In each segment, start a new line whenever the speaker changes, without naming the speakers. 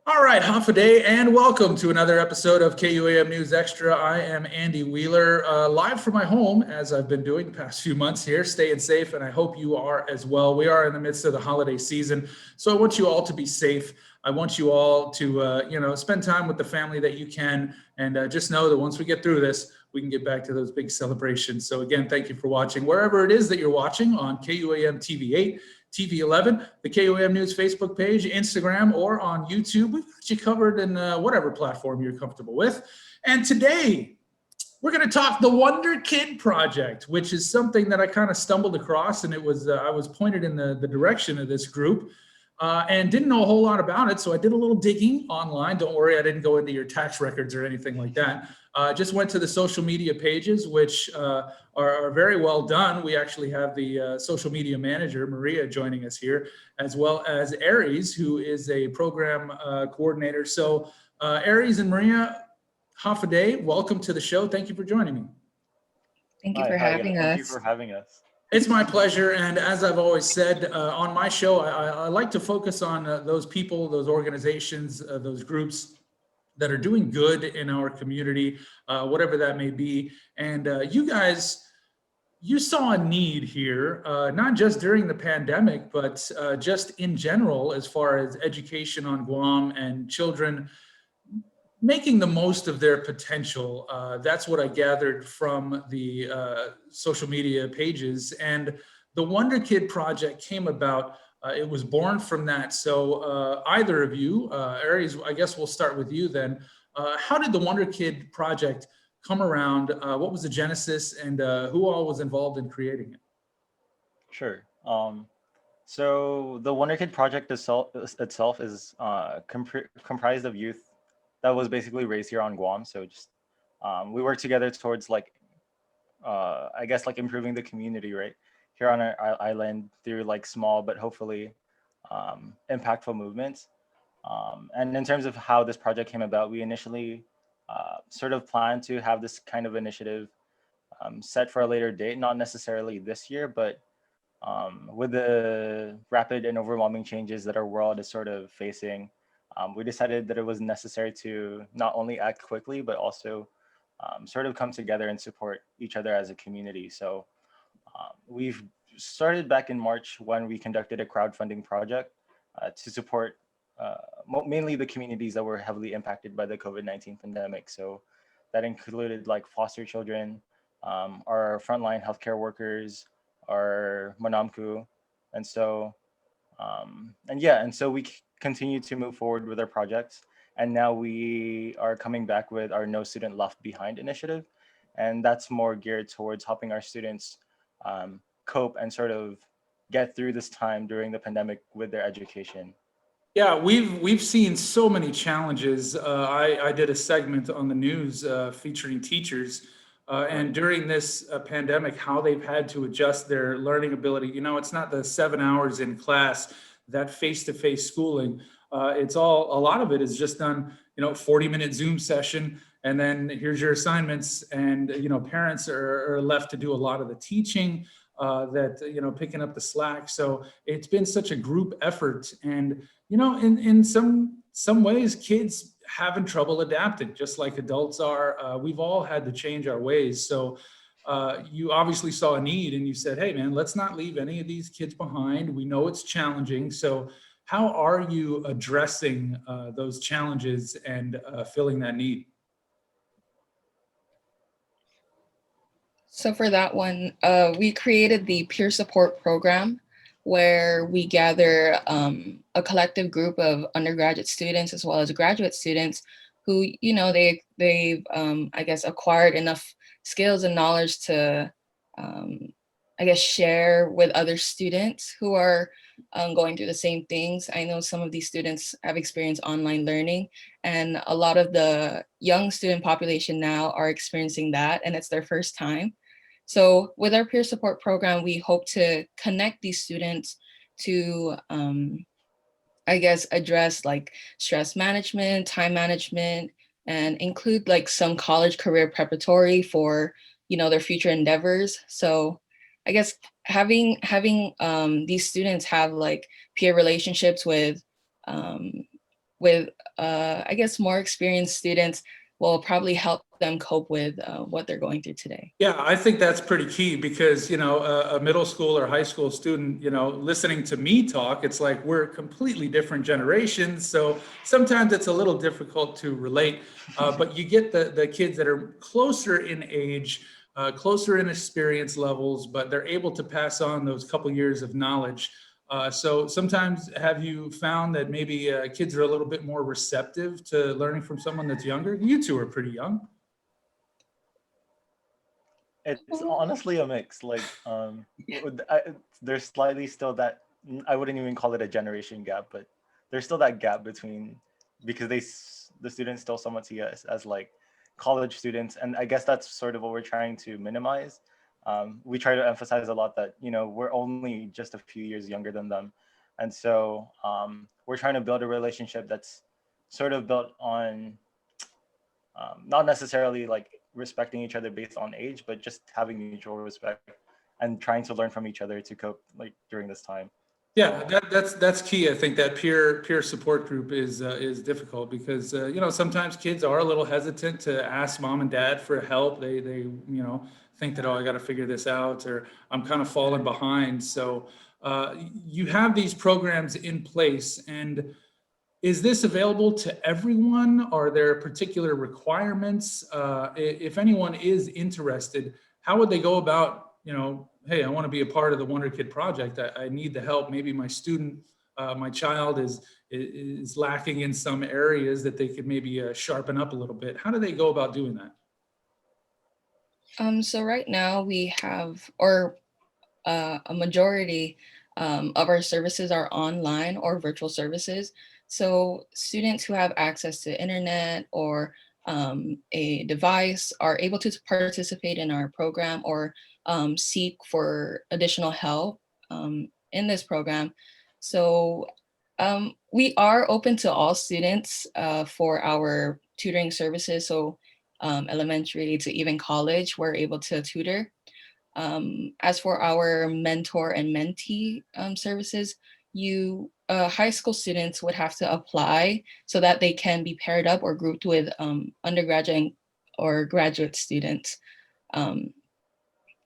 All right, half a day, and welcome to another episode of KUAM News Extra. I am Andy Wheeler, live from my home, as I've been doing the past few months here, staying safe, and I hope you are as well. We are in the midst of the holiday season, so I want you all to be safe. I want you all to, spend time with the family that you can, and just know that once we get through this, we can get back to those big celebrations. So again, thank you for watching wherever it is that you're watching on KUAM TV 8. TV 11, the KUAM News Facebook page, Instagram, or on YouTube. We've got you covered in whatever platform you're comfortable with. And today, we're going to talk the Wonderkid project, which is something that I kind of stumbled across, and it was I was pointed in the direction of this group. And didn't know a whole lot about it, so I did a little digging online. Don't worry, I didn't go into your tax records or anything like that. Just went to the social media pages, which are very well done. We actually have the social media manager, Maria, joining us here, as well as Eries, who is a program coordinator. So Eries and Maria, half a day, welcome to the show. Thank you for joining me.
Thank you
Hi,
for
hi,
having
thank you
us.
for having us.
It's my pleasure. And as I've always said on my show, I like to focus on those people, those organizations, those groups that are doing good in our community, whatever that may be. And you guys, you saw a need here, not just during the pandemic, but just in general, as far as education on Guam and children making the most of their potential. That's what I gathered from the social media pages. And the Wonderkid project came about. It was born from that. So either of you, Aries, I guess we'll start with you then. How did the Wonderkid project come around? What was the genesis, and who all was involved in creating it?
Sure. So the Wonderkid project itself is comprised of youth that was basically raised here on Guam. So just we work together towards I guess like improving the community right here on our island through like small but hopefully impactful movements. And in terms of how this project came about, we initially sort of planned to have this kind of initiative set for a later date, not necessarily this year, but with the rapid and overwhelming changes that our world is sort of facing, we decided that it was necessary to not only act quickly, but also sort of come together and support each other as a community. So we've started back in March when we conducted a crowdfunding project to support mainly the communities that were heavily impacted by the COVID-19 pandemic. So that included like foster children, our frontline healthcare workers, our Manamku. And so, and so we continue to move forward with our projects. And now we are coming back with our No Student Left Behind initiative. And that's more geared towards helping our students cope and sort of get through this time during the pandemic with their education.
Yeah, we've seen so many challenges. I did a segment on the news featuring teachers, and
Right.
during this pandemic, how they've had to adjust their learning ability. You know, it's not the 7 hours in class, that face-to-face schooling. It's all, a lot of it is just done. 40-minute Zoom session, and then here's your assignments, and parents are left to do a lot of the teaching. That picking up the slack. So it's been such a group effort, and in some ways, kids having trouble adapting, just like adults are. We've all had to change our ways. So you obviously saw a need, and you said, "Hey, man, let's not leave any of these kids behind. We know it's challenging." So how are you addressing those challenges and filling that need?
So for that one, we created the peer support program where we gather a collective group of undergraduate students as well as graduate students who, they've I guess acquired enough skills and knowledge to I guess share with other students who are going through the same things. I know some of these students have experienced online learning, and a lot of the young student population now are experiencing that, and it's their first time. So with our peer support program, we hope to connect these students to, I guess, address like stress management, time management, and include like some college career preparatory for, their future endeavors. So I guess having these students have like peer relationships with with, I guess, more experienced students will probably help them cope with what they're going through today.
Yeah, I think that's pretty key because, a middle school or high school student, listening to me talk, it's like we're completely different generations. So sometimes it's a little difficult to relate, but you get the kids that are closer in age, closer in experience levels, but they're able to pass on those couple years of knowledge. So sometimes have you found that maybe kids are a little bit more receptive to learning from someone that's younger? You two are pretty young.
It's honestly a mix. Like, there's slightly still that, I wouldn't even call it a generation gap, but there's still that gap between, because the students still somewhat see us as like college students, and I guess that's sort of what we're trying to minimize. We try to emphasize a lot that we're only just a few years younger than them, and so we're trying to build a relationship that's sort of built on not necessarily like respecting each other based on age, but just having mutual respect and trying to learn from each other to cope like during this time.
Yeah, that's key. I think that peer support group is difficult because sometimes kids are a little hesitant to ask mom and dad for help. They think that, oh, I got to figure this out, or I'm kind of falling behind. So you have these programs in place, and is this available to everyone? Are there particular requirements? If anyone is interested, how would they go about, hey, I want to be a part of the Wonderkid project. I need the help. Maybe my student, my child is lacking in some areas that they could maybe sharpen up a little bit. How do they go about doing that?
So right now we have, or a majority of our services are online or virtual services. So students who have access to internet or a device are able to participate in our program or seek for additional help in this program. So we are open to all students for our tutoring services. So elementary to even college, we're able to tutor. As for our mentor and mentee services, high school students would have to apply so that they can be paired up or grouped with undergraduate or graduate students.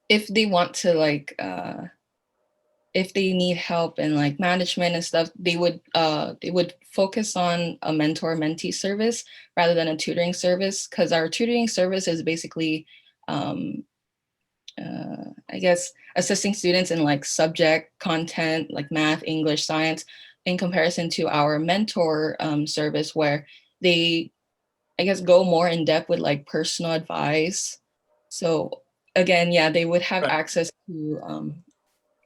If they want to if they need help in like management and stuff, they would focus on a mentor mentee service rather than a tutoring service, because our tutoring service is basically I guess assisting students in like subject content like math, English, science, in comparison to our mentor service, where they, I guess, go more in depth with like personal advice. So again, yeah, they would have
Right.
access to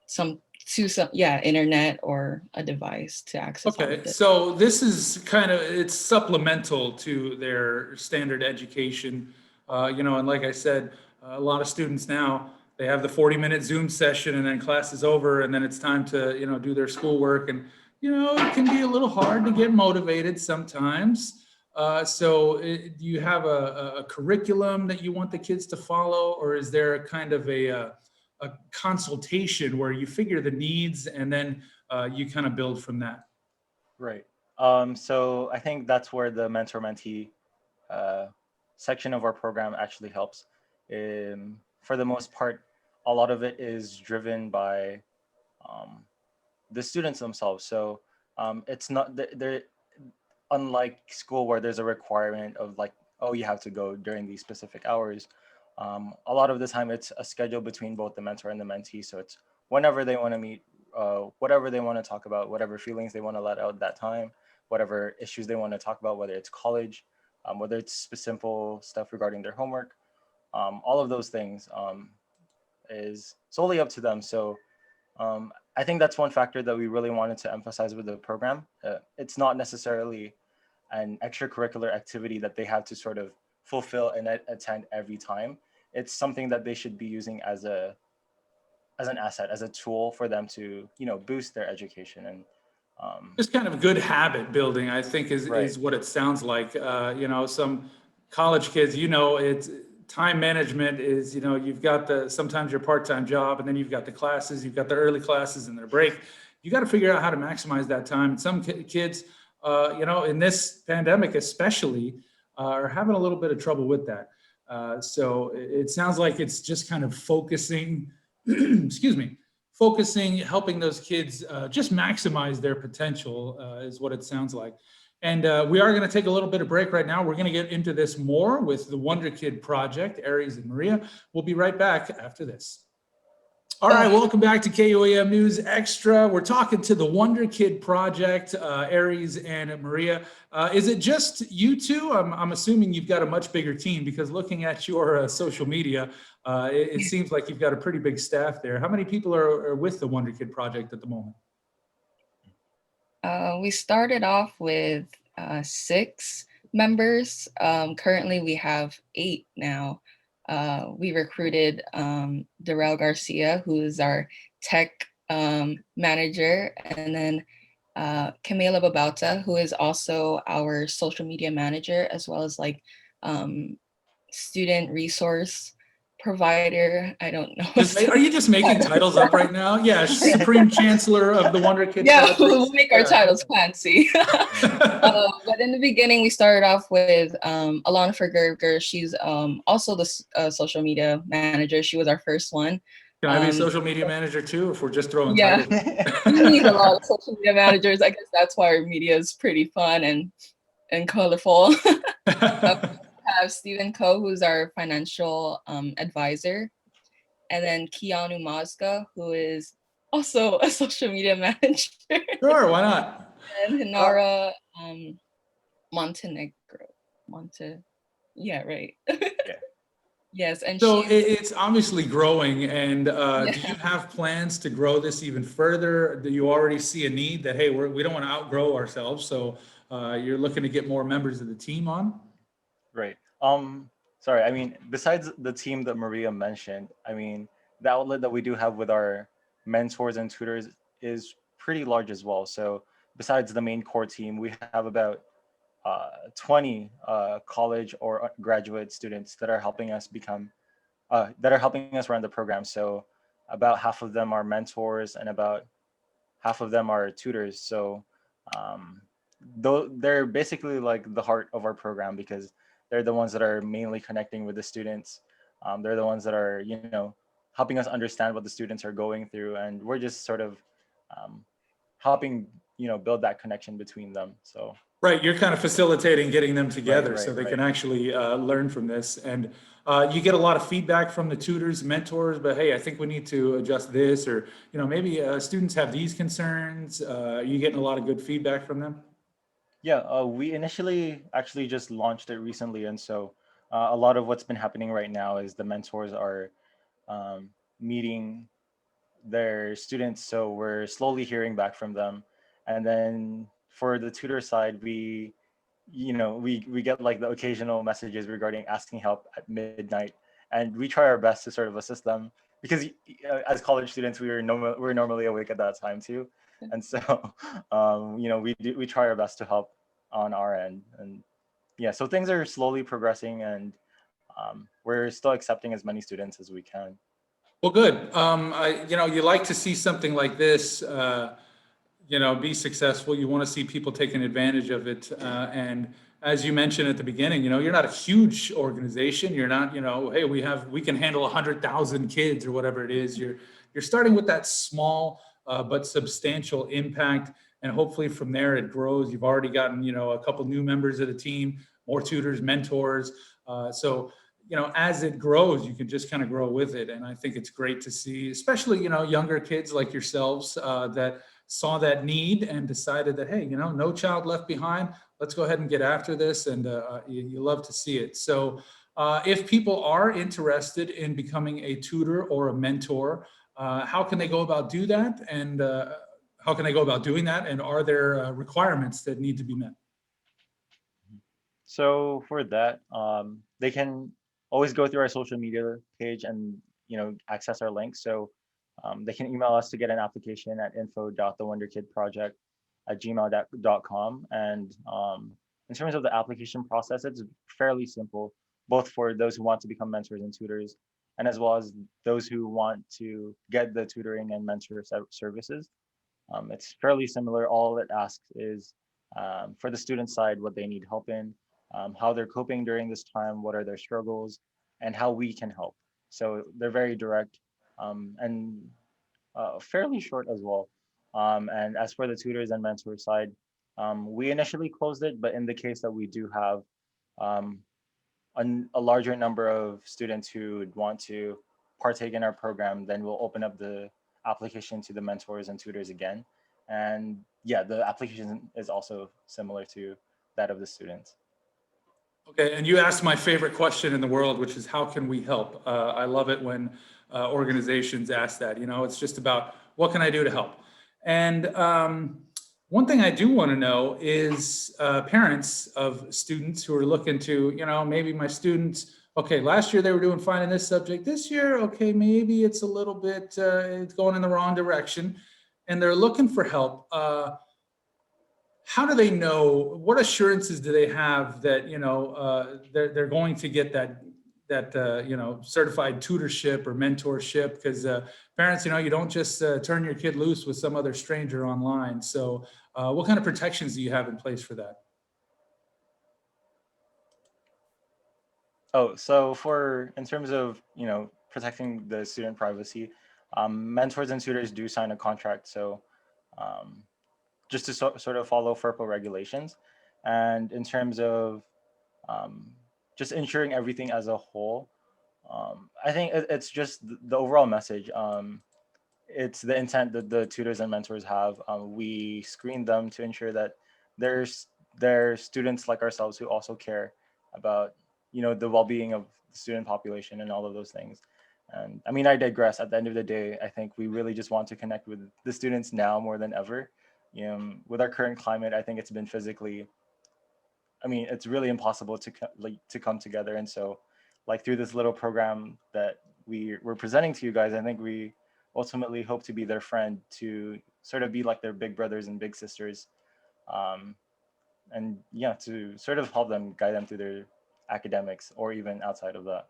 some internet or a device to access all of
Okay,
this.
so this is it's supplemental to their standard education. And like I said, a lot of students now, they have the 40-minute Zoom session and then class is over and then it's time to, do their schoolwork. And, it can be a little hard to get motivated sometimes. Do you have a curriculum that you want the kids to follow, or is there a kind of a consultation where you figure the needs and then you kind of build from that?
Right. So I think that's where the mentor mentee section of our program actually helps. For the most part, a lot of it is driven by the students themselves. So it's not they're unlike school where there's a requirement of like, oh, you have to go during these specific hours. A lot of the time it's a schedule between both the mentor and the mentee. So it's whenever they want to meet, whatever they want to talk about, whatever feelings they want to let out that time, whatever issues they want to talk about, whether it's college, whether it's simple stuff regarding their homework, all of those things is solely up to them. So I think that's one factor that we really wanted to emphasize with the program. It's not necessarily an extracurricular activity that they have to sort of fulfill and attend every time. It's something that they should be using as an asset, as a tool for them to, boost their education. And
Just kind of good habit building, I think, is what it sounds like. Some college kids, it's time management is, you've got sometimes your part-time job, and then you've got the classes, you've got the early classes and their break. You got to figure out how to maximize that time. And some kids, in this pandemic especially, are having a little bit of trouble with that. So it sounds like it's just kind of focusing, excuse me, focusing, helping those kids just maximize their potential is what it sounds like. And we are going to take a little bit of break right now. We're going to get into this more with the Wonderkid project, Eries and Maria. We'll be right back after this. All right, welcome back to KUAM News Extra. We're talking to the Wonderkid project, Eries and Maria. Is it just you two? I'm assuming you've got a much bigger team, because looking at your social media, it seems like you've got a pretty big staff there. How many people are with the Wonderkid project at the moment?
We started off with 6 members. Currently, we have 8 now. We recruited Darrell Garcia, who is our tech manager, and then Camila Babauta, who is also our social media manager, as well as like student resource provider. I don't know.
Are you just making titles up right now? Yeah, Supreme Chancellor of the Wonderkid
Yeah,
project.
we'll make our titles fancy. But in the beginning, we started off with Alana Ferguer. She's also the social media manager. She was our first one.
Can I be a social media manager too, if we're just throwing
Yeah,
titles?
we need a lot of social media managers. I guess that's why our media is pretty fun and colorful. We have Stephen Ko, who's our financial advisor, and then Keanu Mazga, who is also a social media manager.
Sure, why not?
And Hinara Montenegro. Yeah, right.
Yeah.
Yes, and
So it's obviously growing, and
Yeah.
do you have plans to grow this even further? Do you already see a need that, hey, we don't want to outgrow ourselves, so you're looking to get more members of the team on?
Right. Sorry. I mean, besides the team that Maria mentioned, I mean, the outlet that we do have with our mentors and tutors is pretty large as well. So besides the main core team, we have about 20 college or graduate students that are helping us run the program. So about half of them are mentors and about half of them are tutors. So though they're basically like the heart of our program, because they're the ones that are mainly connecting with the students. They're the ones that are, helping us understand what the students are going through, and we're just sort of helping, build that connection between them. So
Right, you're kind of facilitating getting them together so they
right.
can actually learn from this. And you get a lot of feedback from the tutors, mentors, but hey, I think we need to adjust this, or maybe students have these concerns. You getting a lot of good feedback from them?
Yeah, we initially actually just launched it recently, and so a lot of what's been happening right now is the mentors are meeting their students, so we're slowly hearing back from them. And then for the tutor side, we get like the occasional messages regarding asking help at midnight, and we try our best to sort of assist them, because as college students we're normally awake at that time too, and so we try our best to help on our end. And yeah, so things are slowly progressing, and we're still accepting as many students as we can.
Well, good. You like to see something like this, be successful. You want to see people taking advantage of it. And as you mentioned at the beginning, you're not a huge organization. You're not, hey, we can handle 100,000 kids or whatever it is. You're starting with that small but substantial impact, and hopefully from there it grows. You've already gotten, a couple new members of the team, more tutors, mentors. So as it grows, you can just kind of grow with it. And I think it's great to see, especially, younger kids like yourselves that saw that need and decided that, hey, no child left behind. Let's go ahead and get after this. And you love to see it. So if people are interested in becoming a tutor or a mentor, how can they go about do that? And how can they go about doing that? And are there requirements that need to be met?
So for that, they can always go through our social media page and access our links. So they can email us to get an application at info.thewonderkidproject@gmail.com. And in terms of the application process, it's fairly simple, both for those who want to become mentors and tutors, and as well as those who want to get the tutoring and mentor services. It's fairly similar. All it asks is for the student side, what they need help in, how they're coping during this time, what are their struggles, and how we can help. So they're very direct, and fairly short as well. And as for the tutors and mentor side, we initially closed it, but in the case that we do have um, a larger number of students who would want to partake in our program, then we'll open up the application to the mentors and tutors again. And yeah, the application is also similar to that of the students.
Okay, and you asked my favorite question in the world, which is how can we help? I love it when organizations ask that. You know, it's just about what can I do to help? And one thing I do want to know is parents of students who are looking to, you know, maybe my students, okay, last year they were doing fine in this subject. This year, okay, maybe it's a little bit, it's going in the wrong direction, and they're looking for help. How do they know, what assurances do they have that, you know, they're going to get that you know, certified tutorship or mentorship? Because parents, you know, you don't just turn your kid loose with some other stranger online. So what kind of protections do you have in place for that?
Oh, so in terms of, you know, protecting the student privacy, mentors and tutors do sign a contract. So um, just to sort of follow FERPA regulations. And in terms of um, just ensuring everything as a whole, I think it's just the overall message. It's the intent that the tutors and mentors have. We screen them to ensure that there's students like ourselves who also care about, you know, the well-being of the student population and all of those things. And I mean, I digress. At the end of the day, I think we really just want to connect with the students now more than ever. You know, with our current climate, I think it's been physically, I mean, it's really impossible to like to come together. And so, like through this little program that we're presenting to you guys, I think we ultimately hope to be their friend, to sort of be like their big brothers and big sisters, um, and yeah, to sort of help them, guide them through their academics or even outside of that.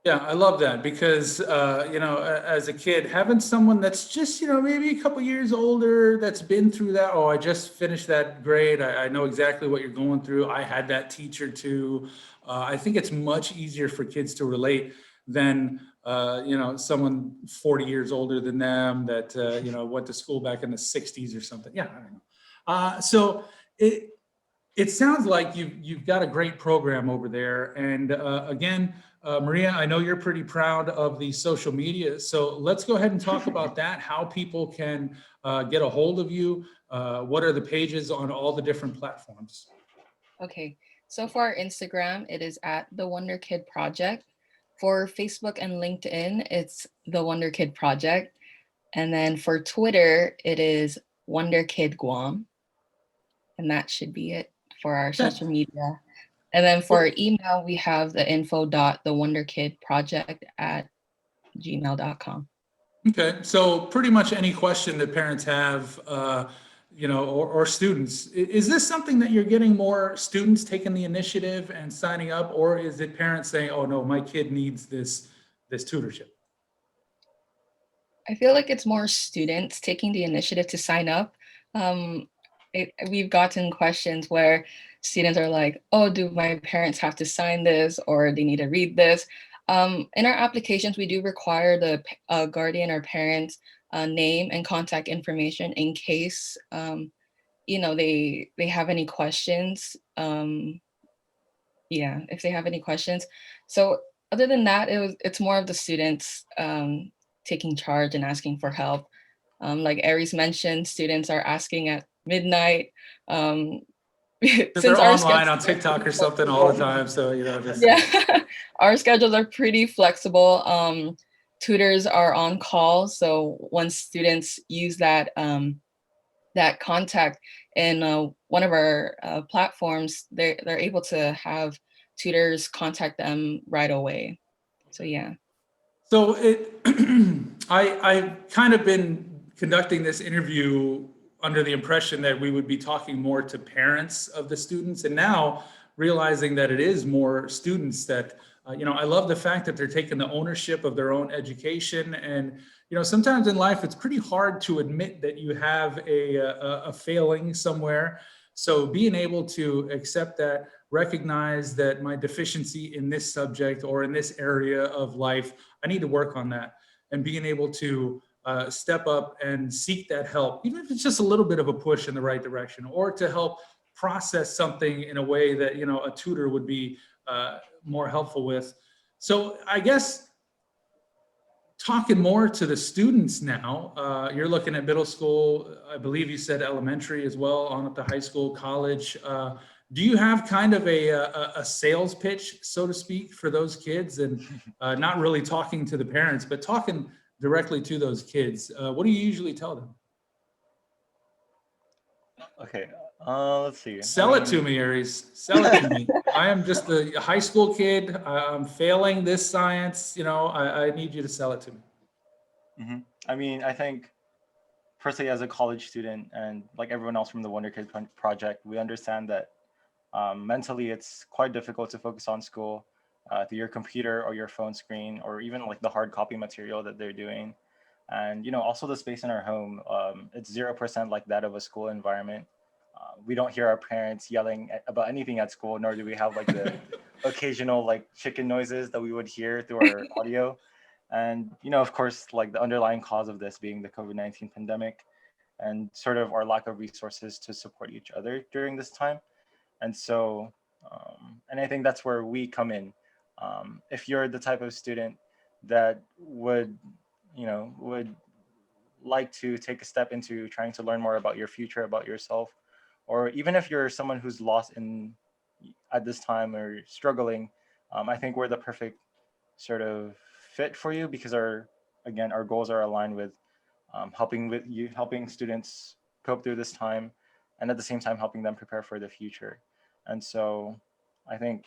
Yeah, I love that because, you know, as a kid, having someone that's just, you know, maybe a couple years older that's been through that. Oh, I just finished that grade. I know exactly what you're going through. I had that teacher too. I think it's much easier for kids to relate than, you know, someone 40 years older than them that, you know, went to school back in the 60s or something. Yeah, I don't know. So it sounds like you've got a great program over there. And again, Maria, I know you're pretty proud of the social media. So let's go ahead and talk about that, how people can get a hold of you. What are the pages on all the different platforms?
Okay, so for our Instagram, it is at the Wonderkid Project. For Facebook and LinkedIn, it's the Wonderkid Project. And then for Twitter, it is Wonderkid Guam. And that should be it for our social media. And then for our email, we have the info.thewonderkidproject@gmail.com.
Okay, so pretty much any question that parents have, you know, or students, is this something that you're getting more students taking the initiative and signing up, or is it parents saying, "Oh no, my kid needs this tutorship"?
I feel like it's more students taking the initiative to sign up. Um, we've gotten questions where students are like, oh, do my parents have to sign this or they need to read this? In our applications, we do require the guardian or parent's name and contact information in case, you know, they have any questions. Yeah, if they have any questions. So other than that, it's more of the students taking charge and asking for help. Like Eries mentioned, students are asking at midnight. Um,
Because
since
they're
our
online
schedules
on
are
TikTok
pretty
or something all the
flexible,
time, so you know, just
yeah, our schedules are pretty flexible. Tutors are on call, so once students use that contact in one of our platforms, they're able to have tutors contact them right away. So yeah.
So I kind of been conducting this interview under the impression that we would be talking more to parents of the students, and now realizing that it is more students that, you know, I love the fact that they're taking the ownership of their own education. And, you know, sometimes in life, it's pretty hard to admit that you have a failing somewhere. So being able to accept that, recognize that my deficiency in this subject or in this area of life, I need to work on that. And being able to step up and seek that help, even if it's just a little bit of a push in the right direction, or to help process something in a way that, you know, a tutor would be more helpful with. So I guess talking more to the students now, you're looking at middle school, I believe you said elementary as well, on up to high school, college. Do you have kind of a sales pitch, so to speak, for those kids, and not really talking to the parents, but talking directly to those kids? What do you usually tell them?
Okay, let's see.
Sell it to me, Eries. Sell it to me. I am just a high school kid. I'm failing this science. You know, I need you to sell it to me.
I mean, I think personally as a college student and like everyone else from the Wonderkid project, we understand that mentally it's quite difficult to focus on school through your computer or your phone screen, or even like the hard copy material that they're doing. And, you know, also the space in our home, it's 0% like that of a school environment. We don't hear our parents yelling about anything at school, nor do we have like the occasional like chicken noises that we would hear through our audio. And, you know, of course, like the underlying cause of this being the COVID-19 pandemic and sort of our lack of resources to support each other during this time. And so, and I think that's where we come in. If you're the type of student that would, you know, would like to take a step into trying to learn more about your future, about yourself, or even if you're someone who's lost in at this time or struggling, I think we're the perfect sort of fit for you, because our goals are aligned with helping students cope through this time, and at the same time helping them prepare for the future. And so I think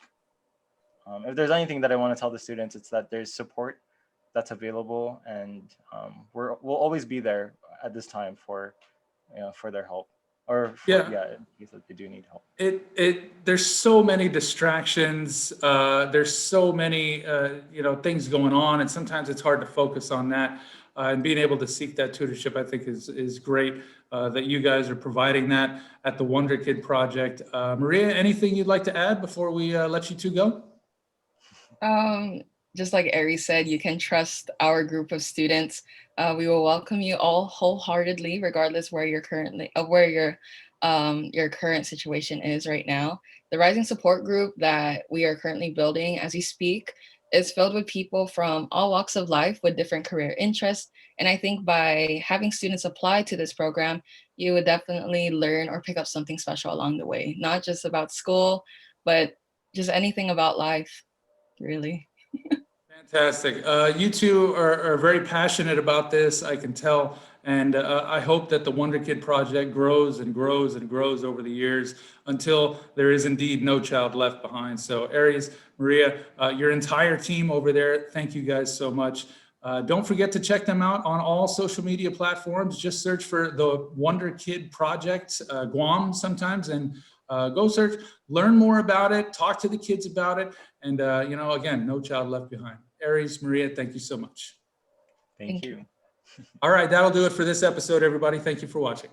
if there's anything that I want to tell the students, it's that there's support that's available, and we'll always be there at this time for, you know, for their help, or for,
Yeah.
yeah, in case that they do need help.
There's so many distractions. There's so many, you know, things going on, and sometimes it's hard to focus on that. And being able to seek that tutorship, I think, is great. That you guys are providing that at the Wonderkid project. Maria, anything you'd like to add before we let you two go?
Just like Eries said, you can trust our group of students. We will welcome you all wholeheartedly, regardless where you're currently, where your current situation is right now. The Rising Support Group that we are currently building as we speak is filled with people from all walks of life with different career interests. And I think by having students apply to this program, you would definitely learn or pick up something special along the way, not just about school, but just anything about life, really.
Fantastic. You two are very passionate about this, I can tell. And I hope that the Wonderkid project grows and grows and grows over the years until there is indeed no child left behind. So Eries, Maria, your entire team over there, thank you guys so much. Don't forget to check them out on all social media platforms. Just search for the Wonderkid Project, Guam sometimes, and go search, learn more about it, talk to the kids about it. And, you know, again, no child left behind. Eries, Maria, thank you so much.
Thank you.
All right, that'll do it for this episode, everybody. Thank you for watching.